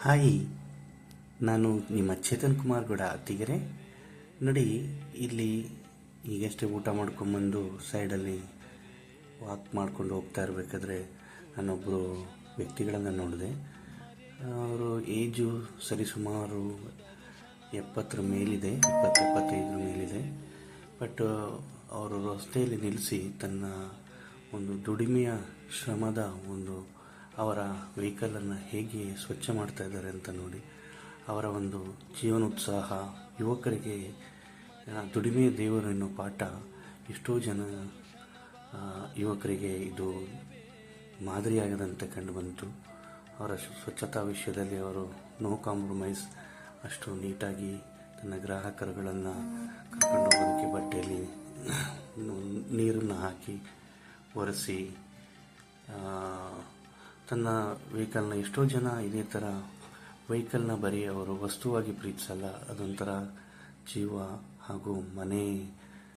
Hi, ನಾನು ನಿಮ್ಮ ಚೇತನ್ ಕುಮಾರ್ ಗೌಡ ಅತ್ತಿಗೆರೆ. ನೋಡಿ, ಇಲ್ಲಿ ಈಗಷ್ಟೇ ಊಟ ಮಾಡ್ಕೊಂಬಂದು ಸೈಡಲ್ಲಿ ವಾಕ್ ಮಾಡ್ಕೊಂಡು ಹೋಗ್ತಾ ಇರಬೇಕಾದ್ರೆ ನಾನೊಬ್ಬರು ವ್ಯಕ್ತಿಗಳನ್ನು ನೋಡಿದೆ. ಅವರು ಏಜು ಸರಿಸುಮಾರು 70 ಮೇಲಿದೆ, 70-75 ಮೇಲಿದೆ. ಬಟ್ ಅವರು ರಸ್ತೆಯಲ್ಲಿ ನಿಲ್ಲಿಸಿ ತನ್ನ ಒಂದು ದುಡಿಮೆಯ ಶ್ರಮದ ಅವರ ವೆಹಿಕಲನ್ನು ಹೇಗೆ ಸ್ವಚ್ಛ ಮಾಡ್ತಾ ಇದ್ದಾರೆ ಅಂತ ನೋಡಿ. ಅವರ ಒಂದು ಜೀವನೋತ್ಸಾಹ, ಯುವಕರಿಗೆ ದುಡಿಮೆಯ ದೇವರು ಎನ್ನುವ ಪಾಠ ಎಷ್ಟೋ ಜನ ಯುವಕರಿಗೆ ಇದು ಮಾದರಿಯಾಗದಂತೆ ಕಂಡು ಬಂತು. ಅವರ ಸ್ವಚ್ಛತಾ ವಿಷಯದಲ್ಲಿ ಅವರು ನೋ ಕಾಂಪ್ರಮೈಸ್, ಅಷ್ಟು ನೀಟಾಗಿ ತನ್ನ ಗ್ರಾಹಕರುಗಳನ್ನು ಕರ್ಕೊಂಡು ಹೋಗೋದಕ್ಕೆ ಬಟ್ಟೆಯಲ್ಲಿ ನೀರನ್ನು ಹಾಕಿ ಒರೆಸಿ ತನ್ನ ವೆಹಿಕಲ್ನ. ಎಷ್ಟೋ ಜನ ಇದೇ ಥರ ವೆಹಿಕಲ್ನ ಬರೀ ಅವರು ವಸ್ತುವಾಗಿ ಪ್ರೀತಿಸಲ್ಲ, ಅದೊಂಥರ ಜೀವ ಹಾಗೂ ಮನೆ